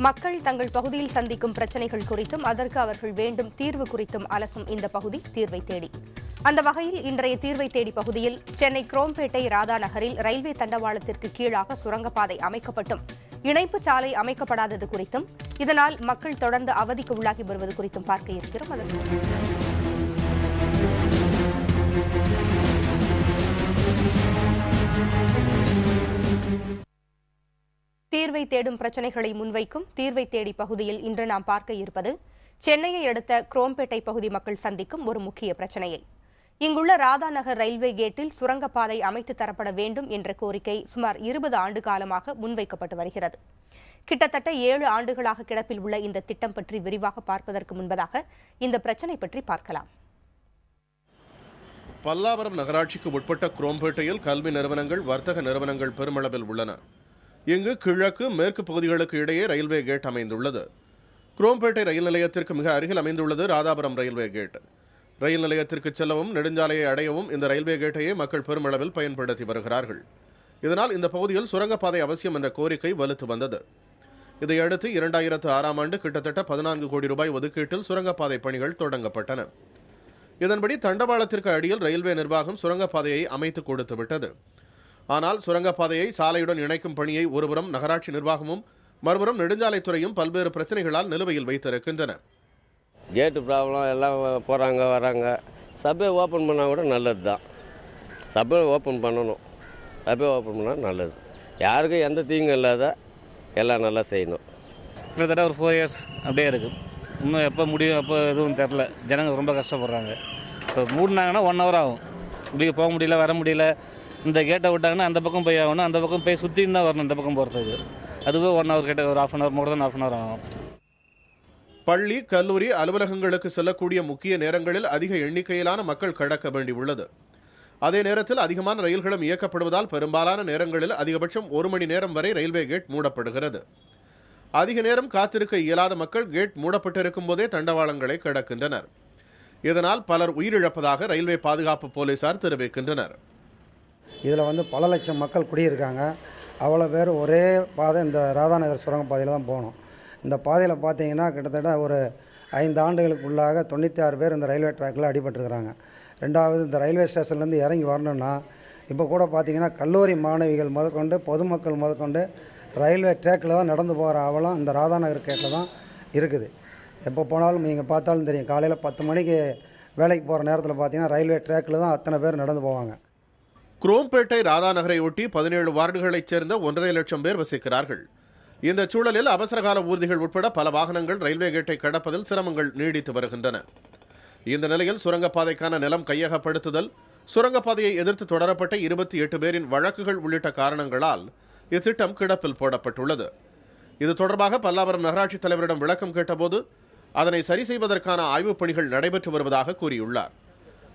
மக்கள் தங்கள் பகுதியில் சந்திக்கும் பிரச்சினைகள் குறித்தும் அதற்கு அவர்கள் வேண்டும் தீர்வு குறித்தும் அலசும் இந்த பகுதி தீர்வை தேடி. அந்த வகையில் இன்றைய தீர்வை தேடி பகுதியில் சென்னை குரோம்பேட்டை ராதா நகரில் ரயில்வே தண்டவாளத்திற்கு கீழாக சுரங்கப்பாதை அமைக்கப்பட்டும் இணைப்பு சாலை அமைக்கப்படாதது குறித்தும் இதனால் மக்கள் தொடர்ந்து அவதிக்கு உள்ளாகி வருவது குறித்தும் பார்க்க இருக்கிறோம். தீர்வை தேடும் பிரச்சினைகளை முன்வைக்கும் தீர்வை தேடி பகுதியில் இன்று நாம் பார்க்க இருப்பது சென்னையை அடுத்த குரோம்பேட்டை பகுதி மக்கள் சந்திக்கும் ஒரு முக்கிய பிரச்சினையை. இங்குள்ள ராதா நகர் ரயில்வே கேட்டில் சுரங்கப்பாதை அமைத்து தரப்பட வேண்டும் என்ற கோரிக்கை சுமார் 20 ஆண்டு காலமாக முன்வைக்கப்பட்டு வருகிறது. கிட்டத்தட்ட 7 ஆண்டுகளாக கிடப்பில் உள்ள இந்த திட்டம் பற்றி விரிவாக பார்ப்பதற்கு முன்பதாக இந்த பிரச்சினை பற்றி பார்க்கலாம். பல்லாவரம் நகராட்சிக்கு உட்பட்ட குரோம்பேட்டையில் கல்வி நிறுவனங்கள், வர்த்தக நிறுவனங்கள் பெருமளவில் உள்ளன. இங்கு கிழக்கு மேற்கு பகுதிகளுக்கு இடையே ரயில்வே கேட் அமைந்துள்ளது. குரோம்பேட்டை ரயில் நிலையத்திற்கு மிக அருகில் அமைந்துள்ளது ராதாபுரம் ரயில்வே கேட். ரயில் நிலையத்திற்கு செல்லவும் நெடுஞ்சாலையை அடையவும் இந்த ரயில்வே கேட்டையே மக்கள் பெருமளவில் பயன்படுத்தி வருகிறார்கள். இதனால் இந்த பகுதியில் சுரங்கப்பாதை அவசியம் என்ற கோரிக்கை வலுத்து வந்தது. இதையடுத்து 2006ஆம் ஆண்டு கிட்டத்தட்ட 14 கோடி ரூபாய் ஒதுக்கீட்டில் சுரங்கப்பாதை பணிகள் தொடங்கப்பட்டன. இதன்படி தண்டவாளத்திற்கு அடியில் ரயில்வே நிர்வாகம் சுரங்கப்பாதையை அமைத்து கொடுத்து விட்டது. ஆனால் சுரங்கப்பாதையை சாலையுடன் இணைக்கும் பணியை ஒருபுறம் நகராட்சி நிர்வாகமும் மறுபுறம் நெடுஞ்சாலைத்துறையும் பல்வேறு பிரச்சனைகளால் நிலுவையில் வைத்திருக்கின்றன. கேட்டு ப்ராப்ளம் எல்லாம் போகிறாங்க வராங்க. சப்வே ஓப்பன் பண்ணால் கூட நல்லது தான். சப்வே ஓப்பன் பண்ணணும். சப்வே ஓப்பன் பண்ணால் நல்லது. யாருக்கும் எந்த தீங்கும் இல்லாத எல்லாம் நல்லா செய்யணும். கிட்டத்தட்ட ஒரு 4 இயர்ஸ் அப்படியே இருக்குது. இன்னும் எப்போ முடியும் எப்போ எதுவும் தெரில. ஜனங்கள் ரொம்ப கஷ்டப்படுறாங்க. இப்போ மூடினாங்கன்னா 1 hour ஆகும். இப்படி போக முடியல, வர முடியல. இந்த கேட்டை விட்டாங்கன்னா அந்த பக்கம் போய் ஆகணும். அந்த பக்கம் போய் சுற்றின்னு தான் வரணும் இந்த பக்கம் போகிறதுக்கு. அதுவே 1 hour கிட்ட ஒரு 1/2 hour, more than 1/2 hour ஆகும். பள்ளி, கல்லூரி, அலுவலகங்களுக்கு செல்லக்கூடிய முக்கிய நேரங்களில் அதிக எண்ணிக்கையிலான மக்கள் கடக்க வேண்டியுள்ளது. அதே நேரத்தில் அதிகமான ரயில்களும் இயக்கப்படுவதால் பெரும்பாலான நேரங்களில் அதிகபட்சம் 1 மணி நேரம் வரை ரயில்வே கேட் மூடப்படுகிறது. அதிக நேரம் காத்திருக்க இயலாத மக்கள் கேட் மூடப்பட்டிருக்கும் போதே தண்டவாளங்களை கடக்கின்றனர். இதனால் பலர் உயிரிழப்பதாக ரயில்வே பாதுகாப்பு போலீசார் தெரிவிக்கின்றனர். இதில் பல லட்சம் மக்கள் குடியிருக்காங்க. அவ்வளோ பேர் ஒரே பாதை இந்த ராதாநகர் சுரங்கப்பாதையில் தான் போகணும். இந்த பாதையில் பார்த்தீங்கன்னா கிட்டத்தட்ட ஒரு 5 ஆண்டுகளுக்குள்ளாக 96 பேர் இந்த ரயில்வே ட்ராக்கில் அடிபட்டுருக்கிறாங்க. ரெண்டாவது இந்த ரயில்வே ஸ்டேஷன்லேருந்து இறங்கி வரணுன்னா இப்போ கூட பார்த்தீங்கன்னா கல்லூரி மாணவிகள் முதற்கொண்டு பொதுமக்கள் முதற்கொண்டு ரயில்வே ட்ராக்கில் தான் நடந்து போகிற அவலம் இந்த ராதாநகர் கேட்டில் தான் இருக்குது. எப்போ போனாலும் நீங்கள் பார்த்தாலும் தெரியும். காலையில் 10 மணிக்கு வேலைக்கு போகிற நேரத்தில் பார்த்தீங்கன்னா ரயில்வே ட்ராக்கில் தான் அத்தனை பேர் நடந்து போவாங்க. குரோம்பேட்டை ராதா நகரை ஒட்டி 17 வார்டுகளைச் சேர்ந்த 1.5 லட்சம் பேர் வசிக்கிறார்கள். இந்த சூழலில் அவசரகால ஊர்திகள் உட்பட பல வாகனங்கள் ரயில்வே கேட்டை கடப்பதில் சிரமங்கள் நீடித்து வருகின்றன. இந்த நிலையில் சுரங்கப்பாதைக்கான நிலம் கையகப்படுத்துதல், சுரங்கப்பாதையை எதிர்த்து தொடரப்பட்ட 28 பேரின் வழக்குகள் உள்ளிட்ட காரணங்களால் இத்திட்டம் கிடப்பில் போடப்பட்டுள்ளது. இது தொடர்பாக பல்லாவரம் நகராட்சித் தலைவரிடம் விளக்கம் கேட்டபோது அதனை சரி செய்வதற்கான ஆய்வுப் பணிகள் நடைபெற்று வருவதாக கூறியுள்ளார்.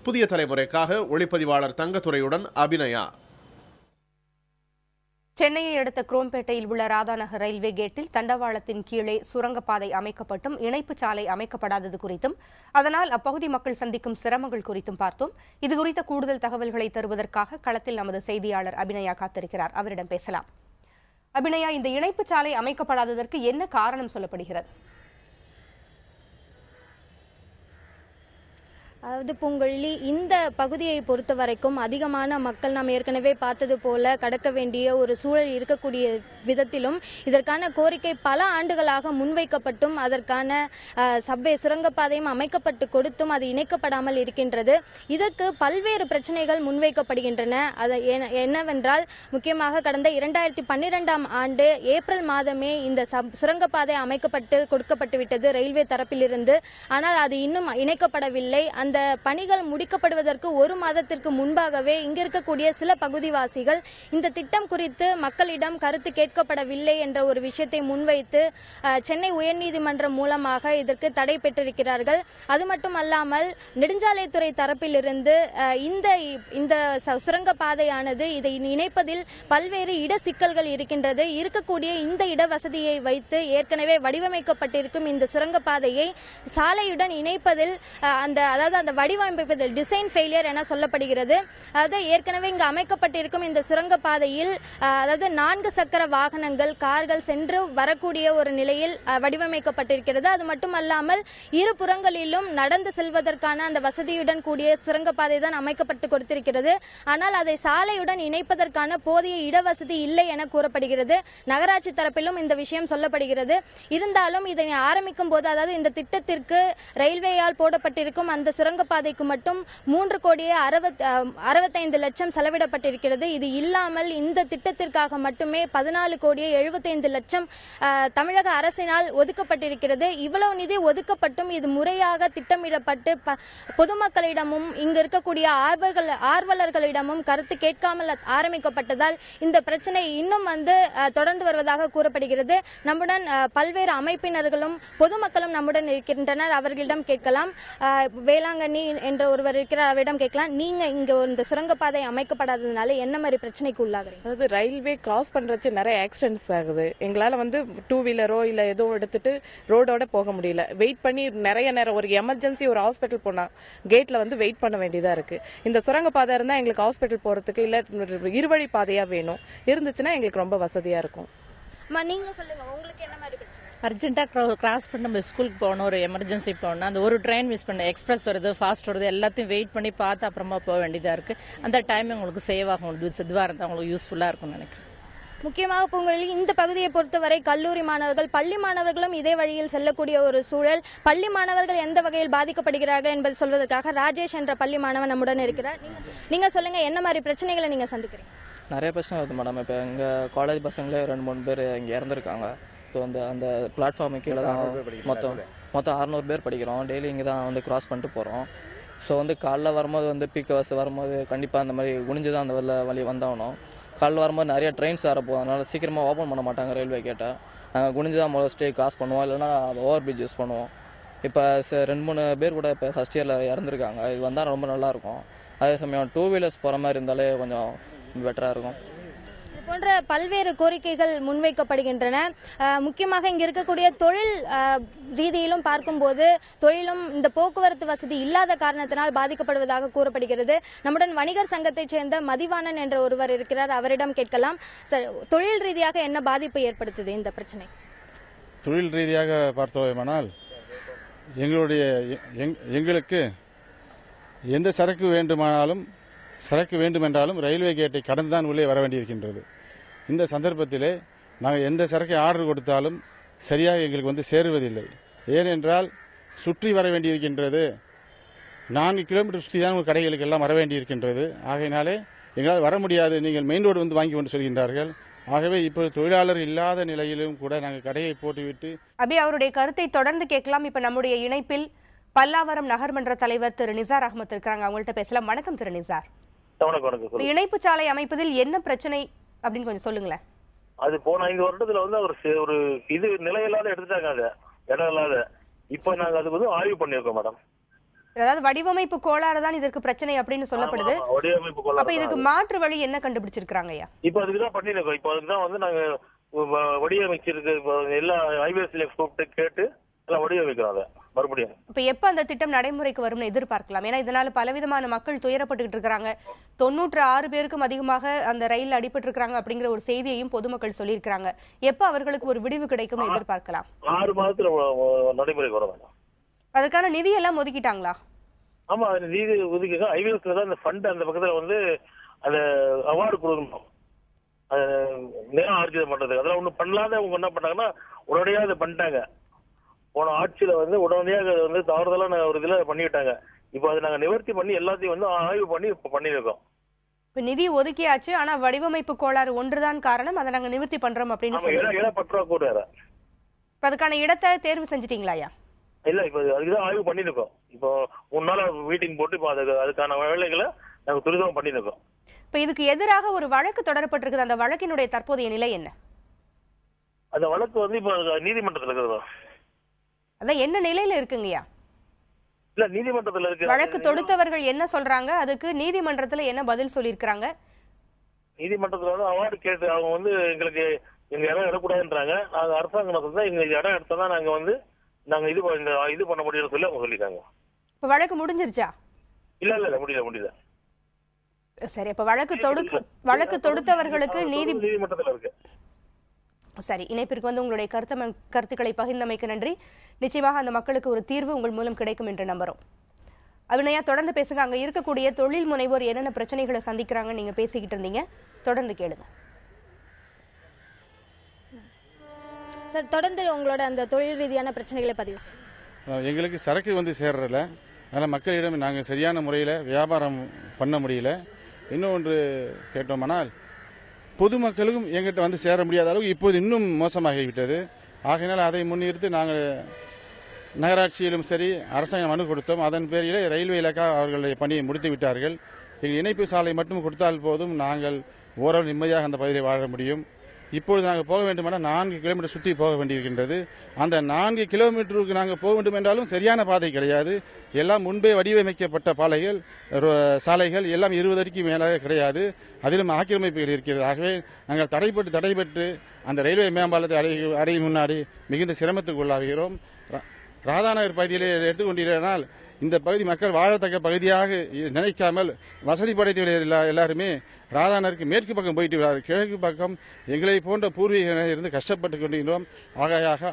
புதிய தலைமுறைக்காக ஒளிப்பதிவாளர் தங்கத்துறையுடன் அபிநயா. சென்னையை அடுத்த குரோம்பேட்டையில் உள்ள ராதாநகர் ரயில்வே கேட்டில் தண்டவாளத்தின் கீழே சுரங்கப்பாதை அமைக்கப்பட்டும் இணைப்பு சாலை அமைக்கப்படாதது குறித்தும் அதனால் அப்பகுதி மக்கள் சந்திக்கும் சிரமங்கள் குறித்தும் பார்த்தோம். இதுகுறித்த கூடுதல் தகவல்களை தருவதற்காக களத்தில் நமது செய்தியாளர் அபிநயா காத்திருக்கிறார். அவரிடம் பேசலாம். அபிநயா, இந்த இணைப்பு சாலை அமைக்கப்படாததற்கு என்ன காரணம் சொல்லப்படுகிறது? அதாவது பூங்கொழி, இந்த பகுதியை பொறுத்த வரைக்கும் அதிகமான மக்கள் நாம் ஏற்கனவே பார்த்தது போல கடக்க வேண்டிய ஒரு சூழல் இருக்கக்கூடிய விதத்திலும் இதற்கான கோரிக்கை பல ஆண்டுகளாக முன்வைக்கப்பட்டும் அதற்கான சப்வே சுரங்கப்பாதையும் அமைக்கப்பட்டு கொடுத்தும் அது இணைக்கப்படாமல் இருக்கின்றது. இதற்கு பல்வேறு பிரச்சனைகள் முன்வைக்கப்படுகின்றன. அது என்னவென்றால் முக்கியமாக கடந்த 2012ஆம் ஆண்டு ஏப்ரல் மாதமே இந்த சுரங்கப்பாதை அமைக்கப்பட்டு கொடுக்கப்பட்டு விட்டது ரயில்வே தரப்பிலிருந்து. ஆனால் அது இன்னும் இணைக்கப்படவில்லை. அந்த பணிகள் முடிக்கப்படுவதற்கு 1 மாதத்திற்கு முன்பாகவே இங்க இருக்கக்கூடிய சில பகுதிவாசிகள் இந்த திட்டம் குறித்து மக்களிடம் கருத்து கேட்கப்படவில்லை என்ற ஒரு விஷயத்தை முன்வைத்து சென்னை உயர்நீதிமன்றம் மூலமாக இதற்கு தடை பெற்றிருக்கிறார்கள். அது மட்டுமல்லாமல் நெடுஞ்சாலைத்துறை தரப்பிலிருந்து இந்த சுரங்கப்பாதையானது இதை இணைப்பதில் பல்வேறு இட சிக்கல்கள் இருக்கின்றது. இருக்கக்கூடிய இந்த இட வசதியை வைத்து ஏற்கனவே வடிவமைக்கப்பட்டிருக்கும் இந்த சுரங்கப்பாதையை சாலையுடன் இணைப்பதில் அதாவது அந்த வடிவமைப்பு டிசைன் ஃபெயிலியர் என சொல்லப்படுகிறது. அதாவது ஏற்கனவே இங்கு அமைக்கப்பட்டிருக்கும் இந்த சுரங்கப்பாதையில் அதாவது 4 சக்கர வாகனங்கள், கார்கள் சென்று வரக்கூடிய ஒரு நிலையில் வடிவமைக்கப்பட்டிருக்கிறது. அது மட்டுமல்லாமல் இரு புறங்களிலும் நடந்து செல்வதற்கான அந்த வசதியுடன் கூடிய சுரங்கப்பாதை தான் அமைக்கப்பட்டு கொடுத்திருக்கிறது. ஆனால் அதை சாலையுடன் இணைப்பதற்கான போதிய இடவசதி இல்லை என கூறப்படுகிறது. நகராட்சி தரப்பிலும் இந்த விஷயம் சொல்லப்படுகிறது. இருந்தாலும் இதனை ஆரம்பிக்கும் போது, அதாவது இந்த திட்டத்திற்கு ரயில்வேயால் போடப்பட்டிருக்கும் அந்த சுரங்கப்பாதைக்கு மட்டும் 3,65,00,000 செலவிடப்பட்டிருக்கிறது. இது இல்லாமல் இந்த திட்டத்திற்காக மட்டுமே 14,75,00,000 தமிழக அரசினால் ஒதுக்கப்பட்டிருக்கிறது. இவ்வளவு நிதி ஒதுக்கப்பட்டும் இது முறையாக திட்டமிடப்பட்டு பொதுமக்களிடமும் இங்கு இருக்கக்கூடிய ஆர்வலர்களிடமும் கருத்து கேட்காமல் ஆரம்பிக்கப்பட்டதால் இந்த பிரச்சனை இன்னும் தொடர்ந்து வருவதாக கூறப்படுகிறது. நம்முடன் பல்வேறு அமைப்பினர்களும் பொதுமக்களும் நம்முடன் இருக்கின்றனர். அவர்களிடம் கேட்கலாம். வேளாங்கண்ணி என்ற ஒருவர் இருக்கிறார், அவரிடம் கேட்கலாம். நீங்க இங்க இந்த சுரங்கப்பாதை அமைக்கப்படாததுனால என்ன மாதிரி பிரச்சனைக்கு உள்ளாகிறீங்க? அதாவது ரயில்வே கிராஸ் பண்றச்சு நிறைய ஆக்சிடென்ட்ஸ் ஆகுது. எங்களால 2 வீலரோ இல்ல ஏதோ எடுத்துட்டு ரோடோட போக முடியல. வெயிட் பண்ணி நிறைய நேரம், ஒரு எமர்ஜென்சி ஒரு ஹாஸ்பிட்டல் போனா கேட்ல வெயிட் பண்ண வேண்டியதா இருக்கு. இந்த சுரங்கப்பாதை இருந்தா எங்களுக்கு ஹாஸ்பிட்டல் போறதுக்கு இல்ல இருவழி பாதையா வேணும், இருந்துச்சுன்னா எங்களுக்கு ரொம்ப வசதியா இருக்கும். நீங்க சொல்லுங்க, உங்களுக்கு என்ன மாதிரி பிரச்சனை? அர்ஜென்ட்டாக கிராஸ் பண்ணி நம்ம ஸ்கூலுக்கு போகணும், ஒரு எமர்ஜென்சி போகணும், அந்த ஒரு ட்ரெயின் மிஸ் பண்ண, எக்ஸ்பிரஸ் வருது, ஃபாஸ்ட் வருது, எல்லாத்தையும் வெயிட் பண்ணி பார்த்து அப்புறமா போக வேண்டியதாக இருக்குது. அந்த டைம் உங்களுக்கு சேவ் ஆகும், இதுவாக இருந்தால் உங்களுக்கு யூஸ்ஃபுல்லாக இருக்கும்னு நினைக்கிறேன். முக்கியமாக பூங்குழலி, இந்த பகுதியை பொறுத்தவரை கல்லூரி மாணவர்கள், பள்ளி மாணவர்களும் இதே வழியில் செல்லக்கூடிய ஒரு சூழல். பள்ளி மாணவர்கள் எந்த வகையில் பாதிக்கப்படுகிறார்கள் என்பதை சொல்வதற்காக ராஜேஷ் என்ற பள்ளி மாணவன் நம்முடன் இருக்கிறார். நீங்க சொல்லுங்க, என்ன மாதிரி பிரச்சனைகளை நீங்க சந்திக்கிறீங்க? நிறைய பிரச்சனை வருது மேடம். இப்போ எங்கள் காலேஜ் பசங்களே 2-3 பேர் இங்கே இறந்துருக்காங்க. ஸோ அந்த பிளாட்ஃபார்மு கீழே தான் மொத்தம் 600 பேர் படிக்கிறோம். டெய்லி இங்கே தான் கிராஸ் பண்ணிட்டு போகிறோம். ஸோ காலைல வரும்போது பீக் ஹவர்ஸ் வரும்போது கண்டிப்பாக அந்த மாதிரி குனிஞ்சு தான் அந்த வழி வந்தாகணும். காலைல வரும்போது நிறைய ட்ரெயின்ஸ் வரப்போம், அதனால் சீக்கிரமாக ஓப்பன் பண்ண மாட்டாங்க ரயில்வே கேட்டை. நாங்கள் குனிஞ்சு தான் மோஸ்ட்லி கிராஸ் பண்ணுவோம், இல்லைன்னா ஓவர் பிரிட்ஜ் யூஸ் பண்ணுவோம். இப்போ 2-3 பேர் கூட இப்போ ஃபஸ்ட் இயரில் இறந்துருக்காங்க. இது வந்தால் ரொம்ப நல்லாயிருக்கும். அதே சமயம் 2 வீலர்ஸ் போகிற மாதிரி இருந்தாலே கொஞ்சம் பெட்டராக இருக்கும். போன்ற பல்வேறு கோரிக்கைகள் முன்வைக்கப்படுகின்றன. முக்கியமாக இங்க இருக்கக்கூடிய தொழில் ரீதியிலும் பார்க்கும்போது தொழிலும் இந்த போக்குவரத்து வசதி இல்லாத காரணத்தினால் பாதிக்கப்படுவதாக கூறப்படுகிறது. நம்முடன் வணிகர் சங்கத்தைச் சேர்ந்த மதிவாணன் என்ற ஒருவர் இருக்கிறார், அவரிடம் கேட்கலாம். சார், தொழில் ரீதியாக என்ன பாதிப்பு ஏற்படுத்துது இந்த பிரச்சனை? தொழில் ரீதியாக பார்த்தோமானால் எங்களுக்கு எந்த சரக்கு வேண்டுமென்றாலும் ரயில்வே கேட்டை கடந்துதான் உள்ளே வர வேண்டியிருக்கின்றது. இந்த சந்தர்ப்பத்திலே நாங்கள் எந்த சரக்கை ஆர்டர் கொடுத்தாலும் சரியாக எங்களுக்கு சேருவதில்லை. ஏனென்றால் சுற்றி வர வேண்டியிருக்கின்றது. 4 கிலோமீட்டர் சுற்றி தான் கடைகளுக்கு எல்லாம் வர வேண்டியிருக்கின்றது. ஆகையினாலே எங்களால் வர முடியாது, நீங்கள் மெயின் ரோடு வாங்கி கொண்டு சொல்கின்றார்கள். ஆகவே இப்போது தொழிலாளர் இல்லாத நிலையிலும் கூட நாங்கள் கடையை போட்டுவிட்டு அவருடைய கருத்தை தொடர்ந்து கேட்கலாம். இப்ப நம்முடைய இணைப்பில் பல்லாவரம் நகர்மன்ற தலைவர் திரு நிசார் அகமது இருக்காங்க, அவங்கள்ட்ட பேசலாம். வணக்கம் திரு நிசார். இணைப்பு சாலை அமைப்பதில் என்ன பிரச்சனை அப்படின்னு கொஞ்சம் சொல்லுங்களேன். அது போன 5 வருடத்துல ஒரு இது நிலையில்லாத எடுத்துட்டாங்க, அது இடம் இல்லாத. இப்ப நாங்க அதுக்கு ஆய்வு பண்ணிருக்கோம் மேடம். அதாவது வடிவமைப்பு கோளாறு தான் இதற்கு பிரச்சனை அப்படின்னு சொல்லப்படுது. அப்ப இதுக்கு மாற்று வழி என்ன கண்டுபிடிச்சிருக்காங்க ஐயா? இப்ப அதுக்குதான் பண்ணிருக்கோம். இப்ப அதுக்குதான் நாங்க வடிவமைச்சிருக்கு, எல்லா ஹைவேஸ்ல கூப்பிட்டு கேட்டு எல்லாம் வடிவமைக்கிறோம் மறுபடியும். இப்ப எப்ப அந்த திட்டம் நடைமுறைக்கு வரும்னு எதிர்பார்க்கலாம்? ஏன்னா இதனால பலவிதமான மக்கள் துயரப்பட்டு இருக்காங்க. 96 பேருக்கும் அதிகமாக அந்த ரயில் அடிபட்டு இருக்காங்க அப்படிங்கிற ஒரு செய்தியையும் பொதுமக்கள் சொல்லியிருக்காங்க. எப்ப அவர்களுக்கு ஒரு விடிவு கிடைக்கும்னு எதிர்பார்க்கலாம்? 6 மாதத்துல நடைமுறைக்கு வர வேண்டாம். அதுக்கான நிதி எல்லாம் ஒதுக்கிட்டாங்களா? ஆமா, நிதி ஒதுக்கிங்க. ஹைவேஸ்ல தான் அந்த ஃபண்ட் அந்த பக்கத்துல அந்த அவார்டு கொடுக்கணும், நேரம் ஆர்ஜிதம் பண்றதுக்கு. அதெல்லாம் ஒண்ணு பண்ணலாத அவங்க என்ன பண்ணாங்கன்னா உடனடியாக அதை பண்ணிட்டாங்க. போன ஆட்சியில உடனடியாக தவறுதலா ஒரு இதுல பண்ணிவிட்டாங்க. இப்போ அதை நாங்க நிவர்த்தி பண்ணி எல்லாத்தையும் ஆய்வு பண்ணி இப்ப பண்ணிருக்கோம். இப்ப நிதி ஒதுக்கியாச்சு, ஆனா வடிவமைப்பு கோளாறு ஒன்றுதான் காரணம், அதை நாங்க நிவர்த்தி பண்றோம் அப்படின்னு இட பற்றாக்குறை. இப்ப அதுக்கான இடத்தை தேர்வு செஞ்சிட்டீங்களா? இல்ல, இப்ப அதுக்குதான் ஆய்வு பண்ணிருக்கோம். இப்போ 3 நாள் மீட்டிங் போட்டு இப்ப அதுக்கான வேலைகளை நாங்க துரிதம் பண்ணிருக்கோம். இப்ப இதுக்கு எதிராக ஒரு வழக்கு தொடரப்பட்டிருக்குது, அந்த வழக்கினுடைய தற்போதைய நிலை என்ன? அந்த வழக்கு இப்ப நீதிமன்றத்தில் இருக்கிறதா? அதான் என்ன நிலையில இருக்குங்கய்யா? இல்ல, நீதிமன்றத்துல இருக்கு. வழக்கு தொடுத்தவர்கள் என்ன சொல்றாங்க, அதுக்கு நீதிமன்றத்துல என்ன பதில் சொல்லியிருக்காங்க? நீதிமன்றத்துல அவார்டு கேட்டு அவங்க எங்களுக்கு எங்க இடம் இடக்கூடாதுன்றாங்க. நாங்க அரசாங்கம் எங்க இடம் எடுத்தா நாங்க நாங்க இது பண்ண முடியும்னு சொல்லி அவங்க சொல்லிட்டாங்க. இப்ப வழக்கு முடிஞ்சிருச்சா? இல்ல முடியல. சரி, அப்ப வழக்கு தொடுத்தவர்களுக்கு நீதிமன்றத்தில் இருக்கு. சரி, இணைப்பிற்கு வந்து உங்களுடைய கருத்துக்களை பகிர்ந்தமைக்கு நன்றி. நிச்சயமாக அந்த மக்களுக்கு ஒரு தீர்வு உங்கள் மூலம் கிடைக்கும் என்று நம்புறோம். அபிநயா, தொடர்ந்து பேசுங்க. அங்க இருக்கக்கூடிய தொழில் முனைவோர் என்னென்ன பிரச்சனைகளை சந்திக்கிறாங்க நீங்க பேசிக்கிட்டு இருந்தீங்க, தொடர்ந்து கேளுங்க. சார், தொடர்ந்து உங்களோட அந்த தொழில் ரீதியான பிரச்சனைகளை பதிவு. எங்களுக்கு சரக்கு வந்து சேர்றதில்ல, அதனால் மக்களிடம் நாங்கள் சரியான முறையில் வியாபாரம் பண்ண முடியல. இன்னொன்று கேட்டோம்னால் பொதுமக்களுக்கும் எங்கிட்ட வந்து சேர முடியாத அளவுக்கு இப்போது இன்னும் மோசமாகிவிட்டது. ஆகையினால் அதை முன்னிறுத்தி நாங்கள் நகராட்சியிலும் சரி அரசாங்கம் மனு கொடுத்தோம். அதன் பேரிலே ரயில்வே இலாக்கா அவர்களுடைய பணியை முடித்து விட்டார்கள். எங்கள் இணைப்பு சாலை மட்டும் கொடுத்தால் போதும், நாங்கள் ஓரளவு நிம்மதியாக அந்த பகுதியில் வாழ முடியும். இப்பொழுது நாங்கள் போக வேண்டுமென்றால் 4 கிலோமீட்டர் சுற்றி போக வேண்டியிருக்கின்றது. அந்த 4 கிலோமீட்டருக்கு நாங்கள் போக வேண்டும் என்றாலும் சரியான பாதை கிடையாது. எல்லாம் முன்பே வடிவமைக்கப்பட்ட சாலைகள் எல்லாம் 20 அடிக்கு மேலாக கிடையாது. அதிலும் ஆக்கிரமிப்புகள் இருக்கிறது. ஆகவே நாங்கள் தடைபட்டு அந்த ரயில்வே மேம்பாலத்தை அடையும் முன்னாடி மிகுந்த சிரமத்துக்கு உள்ளாகிறோம். ராதாநகர் பகுதியிலே எடுத்துக்கொண்டிருந்தால் இந்த பகுதி மக்கள் வாழத்தக்க பகுதியாக நினைக்காமல் வசதி படைத்தவர்கள் எல்லாருமே ராதாநகருக்கு மேற்கு பக்கம் போயிட்டு விடாது, கிழக்கு பக்கம் எங்களை போன்ற பூர்வீக இருந்து கஷ்டப்பட்டு கொண்டிருக்கிறோம்.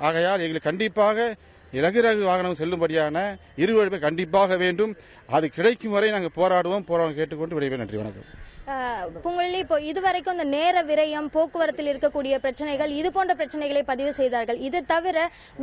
ஆகையால் எங்களுக்கு கண்டிப்பாக இலகுரகு வாகனம் செல்லும்படியான இருவருமே கண்டிப்பாக வேண்டும். அது கிடைக்கும் வரை நாங்கள் போராடுவோம் கேட்டுக்கொண்டு விடைபெறும். நன்றி, வணக்கம். பூங்குழலி, இப்போ இதுவரைக்கும் இந்த நேர விரயம், போக்குவரத்தில் இருக்கக்கூடிய பிரச்சனைகள், இது போன்ற பிரச்சனைகளை பதிவு செய்தார்கள். இது தவிர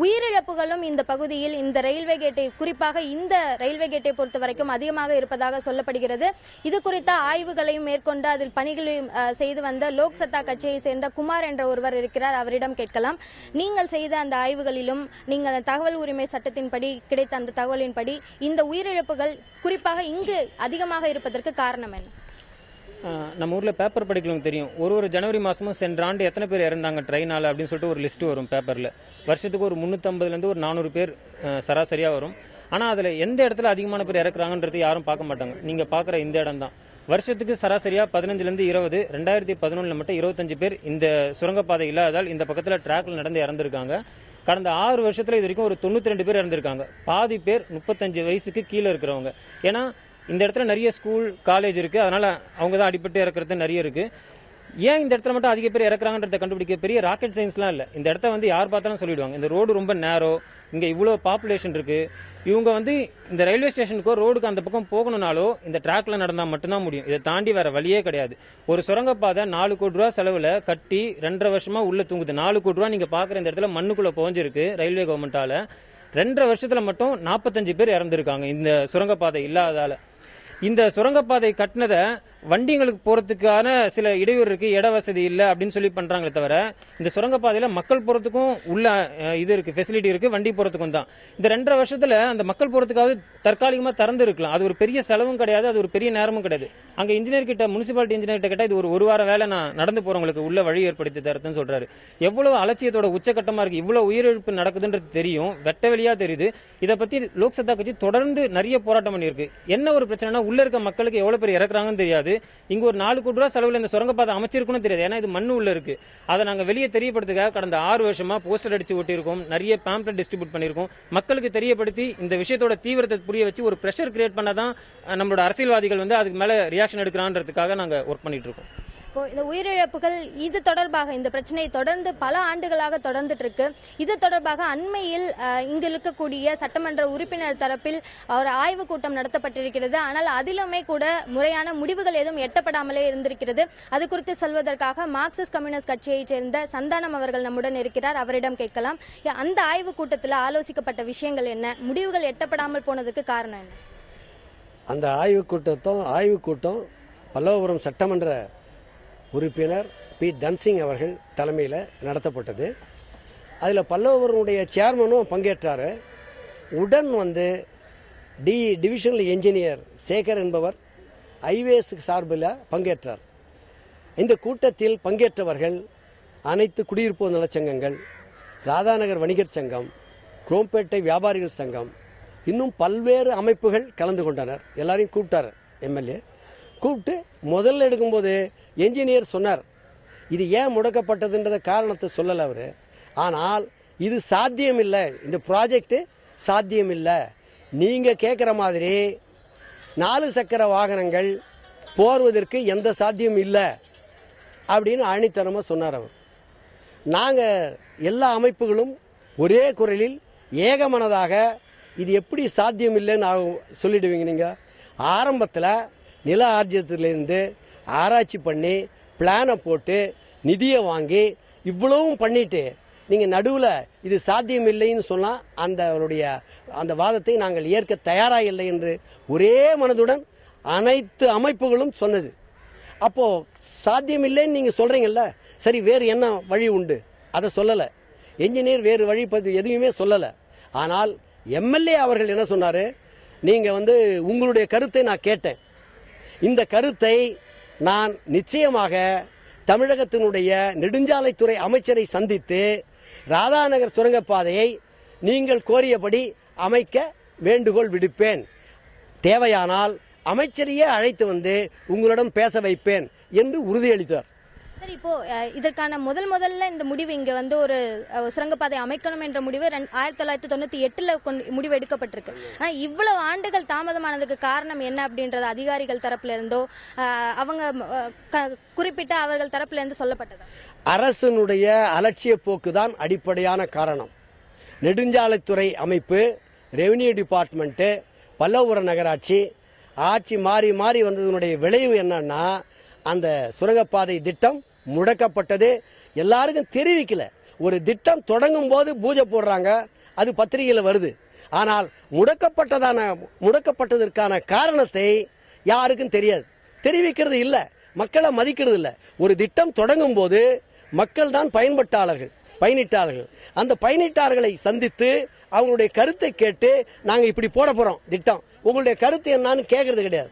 உயிரிழப்புகளும் இந்த பகுதியில் இந்த ரயில்வே கேட்டை, குறிப்பாக இந்த ரயில்வே கேட்டை பொறுத்த வரைக்கும் அதிகமாக இருப்பதாக சொல்லப்படுகிறது. இது குறித்த ஆய்வுகளையும் மேற்கொண்டு அதில் பணிகளையும் செய்து வந்த லோக் சத்தா கட்சியை சேர்ந்த குமார் என்ற ஒருவர் இருக்கிறார். அவரிடம் கேட்கலாம். நீங்கள் செய்த அந்த ஆய்வுகளிலும் நீங்கள் தகவல் உரிமை சட்டத்தின்படி கிடைத்த அந்த தகவலின்படி இந்த உயிரிழப்புகள் குறிப்பாக இங்கு அதிகமாக இருப்பதற்கு காரணம் என்ன? நம்ம ஊரில் பேப்பர் படிக்கிறவங்க தெரியும், ஒரு ஜனவரி மாதமும் சென்ற ஆண்டு எத்தனை பேர் இறந்தாங்க ட்ரெயினால் அப்படின்னு சொல்லிட்டு ஒரு லிஸ்ட்டு வரும் பேப்பரில். வருஷத்துக்கு ஒரு 350லேருந்து ஒரு 400 பேர் சராசரியாக வரும். ஆனால் அதில் எந்த இடத்துல அதிகமான பேர் இறக்குறாங்கன்றது யாரும் பார்க்க மாட்டாங்க. நீங்கள் பார்க்குற இந்த இடம் தான். வருஷத்துக்கு சராசரியாக 15லேருந்து 20, 2011 மட்டும் 25 பேர் இந்த சுரங்கப்பாதை இல்லாததால் இந்த பக்கத்தில் ட்ராக்ல நடந்து இறந்துருக்காங்க. கடந்த 6 வருஷத்தில் இது வரைக்கும் ஒரு 92 பேர் இறந்துருக்காங்க. பாதி பேர் 35 வயசுக்கு கீழே இருக்கிறவங்க. ஏன்னா இந்த இடத்துல நிறைய ஸ்கூல், காலேஜ் இருக்குது, அதனால் அவங்க தான் அடிபட்டு இறக்குறது நிறைய இருக்குது. ஏன் இந்த இடத்துல மட்டும் அதிக பேர் இறக்குறாங்கன்றத கண்டுபிடிக்க பெரிய ராக்கெட் சயின்ஸ்லாம் இல்லை. இந்த இடத்த வந்து யார் பார்த்தாலும் சொல்லிடுவாங்க, இந்த ரோடு ரொம்ப நேரோ, இங்கே இவ்வளோ பாப்புலேஷன் இருக்குது. இவங்க வந்து இந்த ரயில்வே ஸ்டேஷனுக்கோ ரோடுக்கு அந்த பக்கம் போகணும்னாலோ இந்த ட்ராக்ல நடந்தால் மட்டும்தான் முடியும். இதை தாண்டி வேற வழியே கிடையாது. ஒரு சுரங்கப்பாதை 4 கோடி ரூபா செலவில் கட்டி 2.5 வருஷமா உள்ள தூங்குது. 4 கோடி ரூபா நீங்கள் பார்க்குற இந்த இடத்துல மண்ணுக்குள்ளே புகஞ்சிருக்கு ரயில்வே கவர்மெண்டால. 2.5 வருஷத்துல மட்டும் 45 பேர் இறந்துருக்காங்க இந்த சுரங்கப்பாதை இல்லாதால. இந்த சுரங்கப்பாதை கட்டினதை வண்டிங்களுக்கு போறதுக்கான சில இடையூறு இருக்கு, இட வசதி இல்லை அப்படின்னு சொல்லி பண்றாங்களே தவிர இந்த சுரங்கப்பாதையில மக்கள் போறதுக்கும் உள்ள இது இருக்கு, ஃபெசிலிட்டி இருக்கு, வண்டி போறதுக்கும் தான். இந்த 2.5 வருஷத்துல அந்த மக்கள் போறதுக்காவது தற்காலிகமா திறந்து இருக்கலாம். அது ஒரு பெரிய செலவும் கிடையாது, அது ஒரு பெரிய நேரமும் கிடையாது. அங்க இன்ஜினியர் கிட்ட, முனிசிபாலிட்டி இன்ஜினியர் கிட்ட இது ஒரு வார வேலை நான் நடந்து போறவங்களுக்கு உள்ள வழி ஏற்படுத்தி தரதுன்னு சொல்றாரு. எவ்வளவு அலட்சியத்தோட உச்சகட்டமா இருக்கு. இவ்வளவு உயிரிழப்பு நடக்குதுன்றது தெரியும், வெட்ட வெளியா தெரியுது. இதை பத்தி லோக் சத்தா கட்சி தொடர்ந்து நிறைய போராட்டம் பண்ணியிருக்கு. என்ன ஒரு பிரச்சனைனா உள்ள இருக்க மக்களுக்கு எவ்வளவு பேர் இறக்குறாங்கன்னு தெரியாது. இங்க ஒரு 4 கோடி ரூபாய் செலவுல இந்த சுரங்கப்பாதை அமைச்சிருக்குன்னு தெரியாது. ஏன்னா இது மண்ணு உள்ள இருக்கு. அதை நாங்க வெளியே தெரியப்படுத்துக்காக கடந்த 6 வருஷமா போஸ்டர் அடிச்சு ஒட்டியிருக்கோம், நிறைய பேம்ப்ளெட் டிஸ்ட்ரிபியூட் பண்ணிருக்கோம். மக்களுக்கு தெரியப்படுத்தி இந்த விஷயத்தோட தீவிரத்தை புரிய வச்சு ஒரு பிரஷர் கிரியேட் பண்ணதான் நம்மளோட அரசியல்வாதிகள் வந்து அதுக்கு மேல ரியாக்ஷன் எடுக்கிறான்றதுக்காக நாங்க ஒர்க் பண்ணிட்டு இருக்கோம். இந்த உயிரிழப்புகள் இது தொடர்பாக இந்த பிரச்சனை தொடர்ந்து பல ஆண்டுகளாக தொடர்ந்துட்டு இருக்கு. இது தொடர்பாக அண்மையில் இங்கு இருக்கக்கூடிய சட்டமன்ற உறுப்பினர் தரப்பில் ஒரு ஆய்வு கூட்டம் நடத்தப்பட்டிருக்கிறது. ஆனால் அதிலுமே கூட முறையான முடிவுகள் எதுவும் எட்டப்படாமலே இருந்திருக்கிறது. அது குறித்து சொல்வதற்காக மார்க்சிஸ்ட் கம்யூனிஸ்ட் கட்சியைச் சேர்ந்த சந்தானம் அவர்கள் நம்முடன் இருக்கிறார். அவரிடம் கேட்கலாம். அந்த ஆய்வு கூட்டத்தில் ஆலோசிக்கப்பட்ட விஷயங்கள் என்ன, முடிவுகள் எட்டப்படாமல் போனதுக்கு காரணம் என்ன? அந்த ஆய்வு கூட்டம் பல்லவபுரம் சட்டமன்ற உறுப்பினர் பி தன்சிங் அவர்கள் தலைமையில் நடத்தப்பட்டது. அதில் பல்லவபுரனுடைய சேர்மனும் பங்கேற்றார். உடன் வந்து டிவிஷனல் என்ஜினியர் சேகர் என்பவர் ஐவேஸ் சார்பில் பங்கேற்றார். இந்த கூட்டத்தில் பங்கேற்றவர்கள் அனைத்து குடியிருப்பு நலச்சங்கங்கள், ராதாநகர் வணிகர் சங்கம், குரோம்பேட்டை வியாபாரிகள் சங்கம், இன்னும் பல்வேறு அமைப்புகள் கலந்து கொண்டனர். எல்லாரையும் கூப்பிட்டார் எம்எல்ஏ. கூப்பிட்டு முதல்ல எடுக்கும்போது என்ஜினியர் சொன்னார், இது ஏன் முடக்கப்பட்டதுன்றத காரணத்தை சொல்லலை அவர். ஆனால் இது சாத்தியமில்லை, இந்த ப்ராஜெக்ட் சாத்தியமில்லை, நீங்கள் கேட்குற மாதிரி 4 சக்கர வாகனங்கள் போர்வதற்கு எந்த சாத்தியம் இல்லை அப்படின்னு ஆணித்தனமாக சொன்னார் அவர். நாங்கள் எல்லா அமைப்புகளும் ஒரே குரலில் ஏகமனதாக இது எப்படி சாத்தியம் இல்லைன்னு சொல்லிடுவீங்க நீங்கள்? ஆரம்பத்தில் நில ஆர்ஜியத்திலேருந்து ஆராய்ச்சி பண்ணி பிளானை போட்டு நிதியை வாங்கி இவ்வளவும் பண்ணிட்டு நீங்கள் நடுவில் இது சாத்தியம் இல்லைன்னு சொன்னால் அந்த வாதத்தை நாங்கள் ஏற்க தயாராக இல்லை என்று ஒரே மனதுடன் அனைத்து அமைப்புகளும் சொன்னது. அப்போது சாத்தியம் இல்லைன்னு நீங்கள் சொல்கிறீங்கல்ல, சரி வேறு என்ன வழி உண்டு அதை சொல்லலை. என்ஜினியர் வேறு வழி பற்றி எதுவுமே சொல்லலை. ஆனால் எம்எல்ஏ அவர்கள் என்ன சொன்னார், நீங்கள் உங்களுடைய கருத்தை நான் கேட்டேன். இந்த கருத்தை நான் நிச்சயமாக தமிழகத்தினுடைய நெடுஞ்சாலைத்துறை அமைச்சரை சந்தித்து ராதாநகர் சுரங்கப்பாதையை நீங்கள் கோரியபடி அமைக்க வேண்டுகோள் விடுப்பேன். தேவையானால் அமைச்சரையே அழைத்து வந்து உங்களிடம் பேச வைப்பேன் என்று உறுதியளித்தார். சார், இப்போ இதற்கான முதல்ல இந்த முடிவு இங்க ஒரு சுரங்கப்பாதை அமைக்கணும் என்ற முடிவு 1998 முடிவு எடுக்கப்பட்டிருக்கு. ஆனா இவ்வளவு ஆண்டுகள் தாமதமானதுக்கு காரணம் என்ன அப்படின்றது அதிகாரிகள் தரப்புல இருந்தோ அவங்க குறிப்பிட்ட அவர்கள் தரப்புல இருந்து சொல்லப்பட்டது? அரசனுடைய அலட்சிய போக்கு தான் அடிப்படையான காரணம். நெடுஞ்சாலைத்துறை அமைப்பு, ரெவென்யூ டிபார்ட்மெண்ட், பல்லவபுரம் நகராட்சி ஆட்சி மாறி மாறி வந்ததனுடைய விளைவு என்னன்னா அந்த சுரங்கப்பாதை திட்டம் முடக்கப்பட்டது. எல்லாருக்கும் தெரிவிக்கல. ஒரு திட்டம் தொடங்கும் போது பூஜை போடுறாங்க, அது பத்திரிகையில் வருது. ஆனால் முடக்கப்பட்டதற்கான காரணத்தை யாருக்கும் தெரியாது, தெரிவிக்கிறது இல்லை, மக்களை மதிக்கிறது இல்லை. ஒரு திட்டம் தொடங்கும் போது மக்கள் தான் பயணிட்டாளர்கள். அந்த பயணிட்டாளர்களை சந்தித்து அவங்களுடைய கருத்தை கேட்டு நாங்கள் இப்படி போட போறோம் திட்டம், உங்களுடைய கருத்து என்னன்னு கேட்கறது கிடையாது.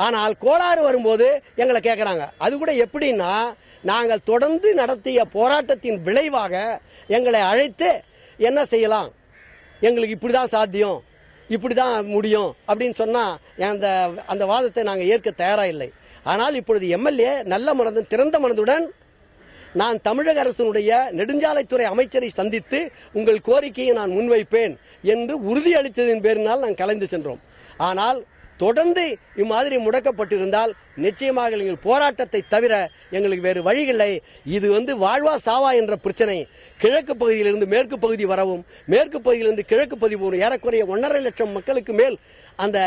ஆனால் கோளாறு வரும்போது எங்களை கேட்குறாங்க. அது கூட எப்படின்னா, நாங்கள் தொடர்ந்து நடத்திய போராட்டத்தின் விளைவாக எங்களை அழைத்து என்ன செய்யலாம், எங்களுக்கு இப்படி தான் சாத்தியம், இப்படி தான் முடியும் அப்படின்னு சொன்னால் அந்த வாதத்தை நாங்கள் ஏற்க தயாராக இல்லை. ஆனால் இப்பொழுது எம்எல்ஏ நல்ல திறந்த மனதுடன் நான் தமிழக அரசினுடைய நெடுஞ்சாலைத்துறை அமைச்சரை சந்தித்து உங்கள் கோரிக்கையை நான் முன்வைப்பேன் என்று உறுதியளித்ததின் பேரினால் நாங்கள் கலந்து சென்றோம். ஆனால் தொடர்ந்து இம்மாதிரி முடக்கப்பட்டிருந்தால் நிச்சயமாக எங்கள் போராட்டத்தை தவிர எங்களுக்கு வேறு வழிகளை. இது வாழ்வா சாவா என்ற பிரச்சனை. கிழக்கு பகுதியிலிருந்து மேற்கு பகுதி வரவும், மேற்கு பகுதியிலிருந்து கிழக்கு பகுதி போகும் ஏறக்குறைய 1.5 லட்சம் மக்களுக்கு மேல் அந்த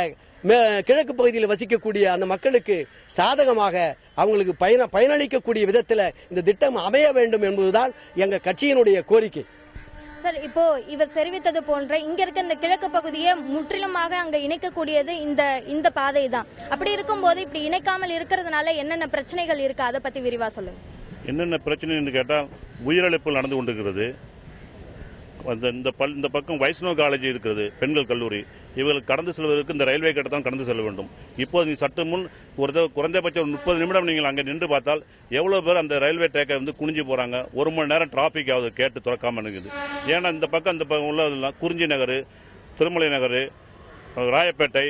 கிழக்கு பகுதியில் வசிக்கக்கூடிய அந்த மக்களுக்கு சாதகமாக அவங்களுக்கு பயனளிக்கக்கூடிய விதத்தில் இந்த திட்டம் அமைய வேண்டும் என்பதுதான் எங்கள் கட்சியினுடைய கோரிக்கை. சார், இப்போ இவர் தெரிவித்தது போன்ற இங்க இருக்க இந்த கிழக்கு பகுதியை முற்றிலுமாக அங்க இணைக்கக்கூடியது இந்த பாதை தான். அப்படி இருக்கும்போது இப்படி இணைக்காமல் இருக்கிறதுனால என்னென்ன பிரச்சனைகள் இருக்கு, அதை பத்தி விரிவா சொல்லுங்க. என்னென்ன பிரச்சனை என்று கேட்டால் உயிரிழப்பு நடந்து கொண்டிருக்கிறது. இந்த பக்கம் வைஷ்ணவ காலேஜ் இருக்கிறது, பெண்கள் கல்லூரி. இவர்கள் கடந்து செல்வதற்கு இந்த ரயில்வே கேட்டை தான் கடந்து செல்ல வேண்டும். இப்போது நீ சற்று முன் குறைந்தபட்சம் 30 நிமிடம் நீங்கள் அங்கே நின்று பார்த்தால் எவ்வளவு பேர் அந்த ரயில்வே ட்ராக்கை குனிஞ்சு போறாங்க. 1 மணி நேரம் டிராபிக் ஆகுது, கேட்டு திறக்காம இருக்குது. ஏன்னா இந்த பக்கம் உள்ளதெல்லாம் குறிஞ்சி நகர், திருமலை நகர், ராயப்பேட்டை,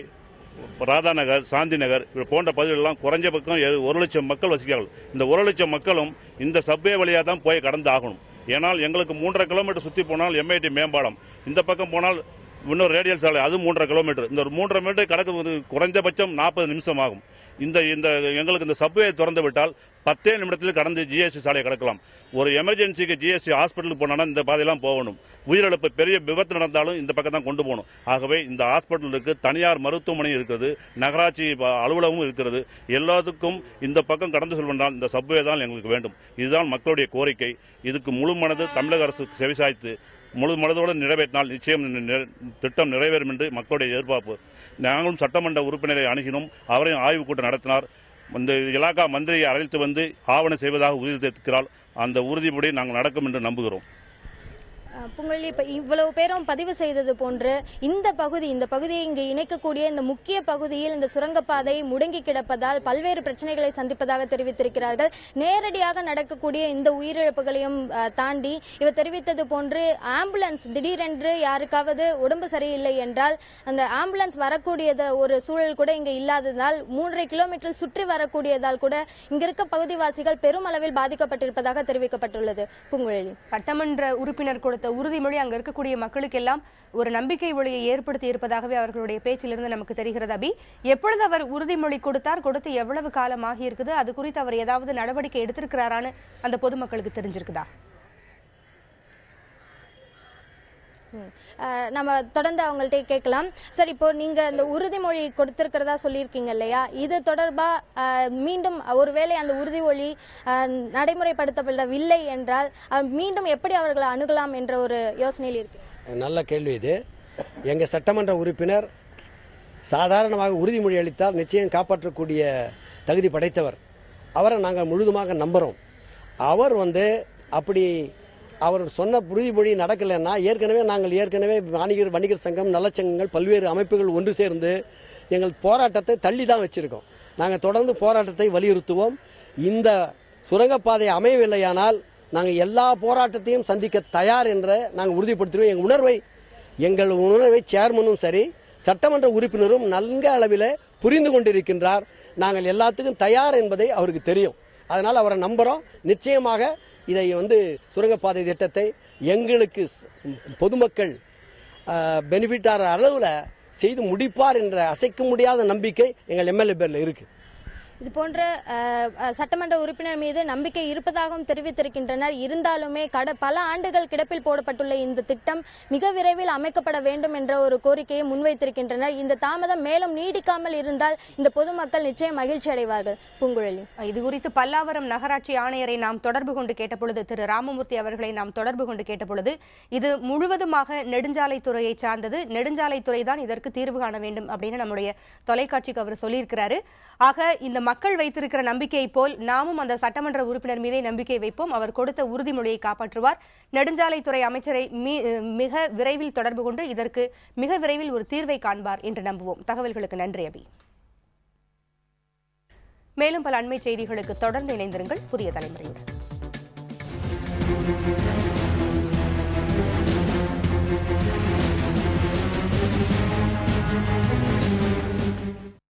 ராதாநகர், சாந்தி நகர் போன்ற பகுதிகளெல்லாம் குறைஞ்ச பக்கம் 1 லட்சம் மக்கள் வசிக்கிறார்கள். இந்த 1 லட்சம் மக்களும் இந்த சப்வே வழியாக தான் போய் கடந்து ஆகணும். ஏனால் எங்களுக்கு 3.5 கிலோமீட்டர் சுற்றி போனால் எம்ஐடி மேம்பாலம், இந்த பக்கம் போனால் இன்னொரு ரேடியல் சாலை, அது 3.5 கிலோமீட்டர். இந்த 3.5 மீட்டர் கடக்க குறைந்தபட்சம் 40 நிமிஷம் ஆகும். இந்த எங்களுக்கு இந்த சப்வே திறந்து விட்டால் 10 நிமிடத்தில் கடந்து ஜிஎஸ்டி சாலையை கடக்கலாம். ஒரு எமர்ஜென்சிக்கு ஜிஎஸ்டி ஹாஸ்பிட்டலுக்கு போனா இந்த பாதையெல்லாம் போகணும். உயிரிழப்பு பெரிய விபத்து நடந்தாலும் இந்த பக்கம் தான் கொண்டு போகணும். ஆகவே இந்த ஹாஸ்பிட்டலுக்கு தனியார் மருத்துவமனை இருக்கிறது, நகராட்சி அலுவலகமும் இருக்கிறது. எல்லாத்துக்கும் இந்த பக்கம் கடந்து செல்வதால் இந்த சப்வே தான் எங்களுக்கு வேண்டும். இதுதான் மக்களுடைய கோரிக்கை. இதுக்கு முழு மனது தமிழக அரசு செவிசாய்த்து முழு மனதோடு நிறைவேற்றினால் நிச்சயம் திட்டம் நிறைவேறும் என்று மக்களுடைய எதிர்பார்ப்பு. நாங்களும் சட்டமன்ற உறுப்பினரை அணுகினோம், அவரையும் ஆய்வுக் கூட்டம் நடத்தினார். இந்த இலாகா மந்திரியை அழைத்து ஆவணம் செய்வதாக உறுதியளிக்கிறார். அந்த உறுதிப்படி நாங்கள் நடக்கும் என்று நம்புகிறோம். புங்கழி, இப்ப இவ்வளவு பேரும் பதிவு செய்தது போன்று இந்த பகுதியை இங்கு இணைக்கக்கூடிய இந்த முக்கிய பகுதியில் இந்த சுரங்கப்பாதை முடங்கி கிடப்பதால் பல்வேறு பிரச்சனைகளை சந்திப்பதாக தெரிவித்திருக்கிறார்கள். நேரடியாக நடக்கக்கூடிய இந்த உயிரிழப்புகளையும் தாண்டி இவர் தெரிவித்தது போன்று ஆம்புலன்ஸ் திடீரென்று யாருக்காவது உடம்பு சரியில்லை என்றால் அந்த ஆம்புலன்ஸ் வரக்கூடியது ஒரு சூழல் கூட இங்கு இல்லாததால் 3.5 கிலோமீட்டர் சுற்றி வரக்கூடியதால் கூட இங்க இருக்க பகுதிவாசிகள் பெருமளவில் பாதிக்கப்பட்டிருப்பதாக தெரிவிக்கப்பட்டுள்ளது. புங்கழி, சட்டமன்ற உறுப்பினர் கொடுத்த உறுதிமொழி அங்க இருக்கக்கூடிய மக்களுக்கு எல்லாம் ஒரு நம்பிக்கை ஒளியை ஏற்படுத்தி இருப்பதாகவே அவர்களுடைய பேச்சிலிருந்து நமக்கு தெரிகிறது. அபி, எப்பொழுது அவர் உறுதிமொழி கொடுத்து எவ்வளவு காலம் ஆகி இருக்குது, அது குறித்து அவர் ஏதாவது நடவடிக்கை எடுத்திருக்கிறாரான்னு அந்த பொதுமக்களுக்கு தெரிஞ்சிருக்குதா? நம்ம தொடர்ந்து அவங்கள்ட்ட கேட்கலாம். சார், இப்போ நீங்க இந்த உறுதிமொழி கொடுத்திருக்கிறதா சொல்லியிருக்கீங்க இல்லையா, இது தொடர்பா மீண்டும் ஒருவேளை அந்த உறுதிமொழி நடைமுறைப்படுத்தப்படவில்லை என்றால் மீண்டும் எப்படி அவர்களை அணுகலாம் என்ற ஒரு யோசனையில் இருக்கு? நல்ல கேள்வி இது. எங்க சட்டமன்ற உறுப்பினர் சாதாரணமாக உறுதிமொழி அளித்தால் நிச்சயம் காப்பாற்றக்கூடிய தகுதி படைத்தவர். அவரை நாங்கள் முழுதுமாக நம்புறோம். அவர் அப்படி அவர் சொன்ன உறுதிமொழி நடக்கலைன்னா நாங்கள் வணிகர் சங்கம், நலச்சங்கங்கள், பல்வேறு அமைப்புகள் ஒன்று சேர்ந்து எங்கள் போராட்டத்தை தள்ளி தான் வச்சிருக்கோம். நாங்கள் தொடர்ந்து போராட்டத்தை வலியுறுத்துவோம். இந்த சுரங்கப்பாதை அமையவில்லையானால் நாங்கள் எல்லா போராட்டத்தையும் சந்திக்க தயார் என்ற நாங்கள் உறுதிப்படுத்துவோம். எங்கள் உணர்வை சேர்மனும் சரி, சட்டமன்ற உறுப்பினரும் நல்ல அளவில் புரிந்து கொண்டிருக்கின்றார். நாங்கள் எல்லாத்துக்கும் தயார் என்பதை அவருக்கு தெரியும். அதனால் அவரை நம்புறோம். நிச்சயமாக இதை சுரங்கப்பாதை திட்டத்தை எங்களுக்கு பொதுமக்கள் பெனிஃபிட் ஆகிற அளவில் செய்து முடிப்பார் என்ற அசைக்க முடியாத நம்பிக்கை எங்கள் எம்எல்ஏ பேர்ல இருக்கு. இது போன்ற சட்டமன்ற உறுப்பினர் மீது நம்பிக்கை இருப்பதாகவும் தெரிவித்திருக்கின்றனர். இருந்தாலுமே பல ஆண்டுகள் கிடப்பில் போடப்பட்டுள்ள இந்த திட்டம் மிக விரைவில் அமைக்கப்பட வேண்டும் என்ற ஒரு கோரிக்கையை முன்வைத்திருக்கின்றனர். இந்த தாமதம் மேலும் நீடிக்காமல் இருந்தால் இந்த பொதுமக்கள் நிச்சயம் மகிழ்ச்சி அடைவார்கள். பூங்குழலி, இது குறித்து பல்லாவரம் நகராட்சி ஆணையரை நாம் தொடர்பு கொண்டு கேட்டபொழுது, திரு ராமமூர்த்தி அவர்களை நாம் தொடர்பு கொண்டு கேட்டபொழுது, இது முழுவதுமாக நெடுஞ்சாலைத்துறையை சார்ந்தது, நெடுஞ்சாலைத்துறை தான் இதற்கு தீர்வு காண வேண்டும் அப்படின்னு நம்முடைய தொலைக்காட்சிக்கு அவர் சொல்லியிருக்கிறாரு. ஆக இந்த மக்கள் வைத்திருக்கிற நம்பிக்கையை போல் நாமும் அந்த சட்டமன்ற உறுப்பினர் மீதே நம்பிக்கை வைப்போம். அவர் கொடுத்த உறுதிமொழியை காப்பாற்றுவார். நெடுஞ்சாலைத்துறை அமைச்சரை மிக விரைவில் தொடர்பு கொண்டு இதற்கு மிக விரைவில் ஒரு தீர்வை காண்பார் என்று நம்புவோம். தகவல்களுக்கு நன்றி அபி. மேலும் பல அண்மை செய்திகளுக்கு தொடர்ந்து இணைந்திருங்கள் புதிய தலைமுறையுடன்.